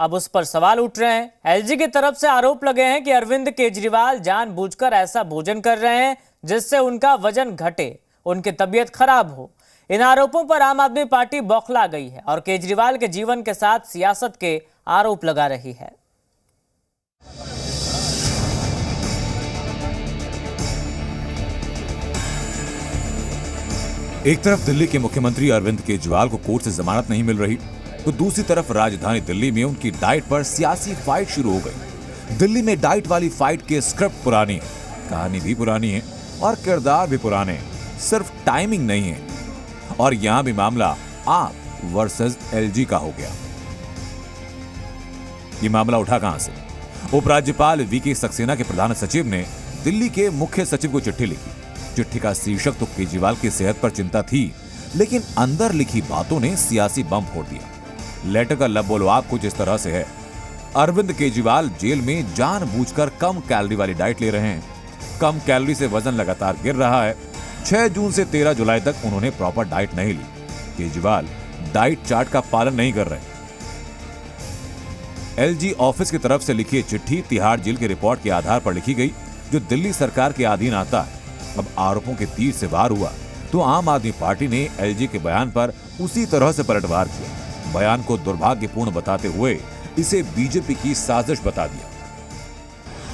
अब उस पर सवाल उठ रहे हैं। एलजी की तरफ से आरोप लगे हैं कि अरविंद केजरीवाल जानबूझकर ऐसा भोजन कर रहे हैं जिससे उनका वजन घटे, उनकी तबीयत खराब हो। इन आरोपों पर आम आदमी पार्टी बौखला गई है और केजरीवाल के जीवन के साथ सियासत के आरोप लगा रही है। एक तरफ दिल्ली के मुख्यमंत्री अरविंद केजरीवाल को कोर्ट से जमानत नहीं मिल रही, तो दूसरी तरफ राजधानी दिल्ली में उनकी डाइट पर सियासी फाइट शुरू हो गई। दिल्ली में डाइट वाली फाइट की स्क्रिप्ट पुरानी है, कहानी भी पुरानी है और किरदार भी पुराने हैं, सिर्फ टाइमिंग नहीं है। और यहां भी मामला आप वर्सेस एलजी का हो गया। ये मामला उठा कहां से? उपराज्यपाल वीके सक्सेना के प्रधान सचिव ने दिल्ली के मुख्य सचिव को चिट्ठी लिखी। चिट्ठी का शीर्षक तो केजरीवाल की सेहत पर चिंता थी, लेकिन अंदर लिखी बातों ने सियासी बम फोड़ दिया। लेटर का लबोलवाब कुछ इस तरह से है। अरविंद केजरीवाल जेल में जानबूझकर कम कैलोरी वाली डाइट ले रहे हैं। कम कैलोरी से वजन लगातार गिर रहा है। 6 जून से 13 जुलाई तक उन्होंने प्रॉपर डाइट नहीं ली। केजरीवाल डाइट चार्ट का पालन नहीं कर रहे। एलजी ऑफिस की तरफ से लिखी चिट्ठी तिहाड़ जेल की रिपोर्ट के आधार पर लिखी गई, जो दिल्ली सरकार के अधीन आता है। अब आरोपों के तीर से वार हुआ तो आम आदमी पार्टी ने एलजी के बयान पर उसी तरह से पलटवार किया। बयान को दुर्भाग्यपूर्ण बताते हुए इसे बीजेपी की साजिश बता दिया।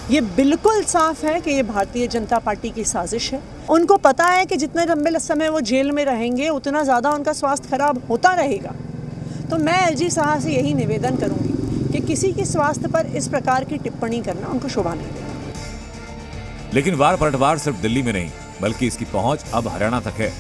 ये बिल्कुल साफ है कि ये भारतीय जनता पार्टी की साजिश है। उनको पता है कि जितने लंबे समय वो जेल में रहेंगे उतना ज्यादा उनका स्वास्थ्य खराब होता रहेगा। तो मैं एलजी साहब से यही निवेदन करूंगी कि किसी के स्वास्थ्य पर इस प्रकार की टिप्पणी करना उनको शोभा नहीं देगा। लेकिन वार पलटवार सिर्फ दिल्ली में नहीं, बल्कि इसकी पहुंच अब हरियाणा तक है।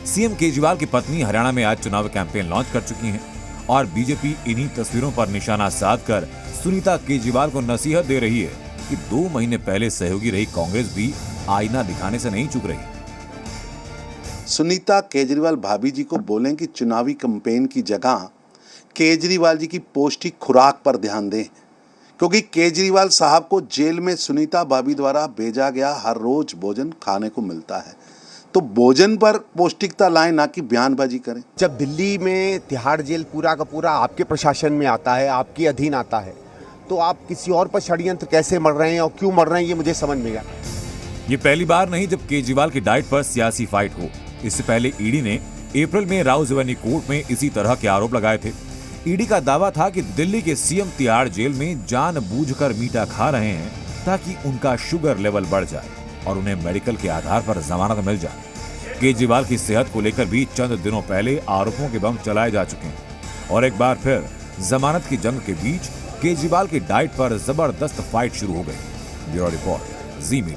सीएम केजरीवाल की पत्नी हरियाणा में आज चुनाव कैंपेन लॉन्च कर चुकी हैं और बीजेपी इन्हीं तस्वीरों पर निशाना साधकर सुनीता केजरीवाल को नसीहत दे रही है कि 2 महीने पहले सहयोगी रही कांग्रेस भी आईना दिखाने से नहीं चूक रही। सुनीता केजरीवाल भाभी जी को बोलें कि चुनावी कैंपेन की जगह केजरीवाल जी की पौष्टिक खुराक पर ध्यान दें, क्योंकि केजरीवाल साहब को जेल में सुनीता भाभी द्वारा भेजा गया हर रोज भोजन खाने को मिलता है। तो भोजन पर पौष्टिकता लाएं, ना कि बयानबाजी करें। जब दिल्ली में तिहाड़ जेल पूरा का पूरा आपके प्रशासन में आता है, आपके अधीन आता है, तो आप किसी और पर षड्यंत्र कैसे मर रहे हैं और क्यों मर रहे हैं, ये मुझे समझ में गया। ये पहली बार नहीं जब केजरीवाल की डाइट पर सियासी फाइट हो। इससे पहले ईडी ने अप्रैल में राउज एवेन्यू कोर्ट में इसी तरह के आरोप लगाए थे। ईडी का दावा था कि दिल्ली के सीएम तिहाड़ जेल में जानबूझकर मीठा खा रहे हैं ताकि उनका शुगर लेवल बढ़ जाए और उन्हें मेडिकल के आधार पर जमानत मिल जाए। केजरीवाल की सेहत को लेकर भी चंद दिनों पहले आरोपों के बम चलाए जा चुके हैं और एक बार फिर जमानत की जंग के बीच केजरीवाल की डाइट पर जबरदस्त फाइट शुरू हो गई। ब्यूरो रिपोर्ट, जी मीडिया।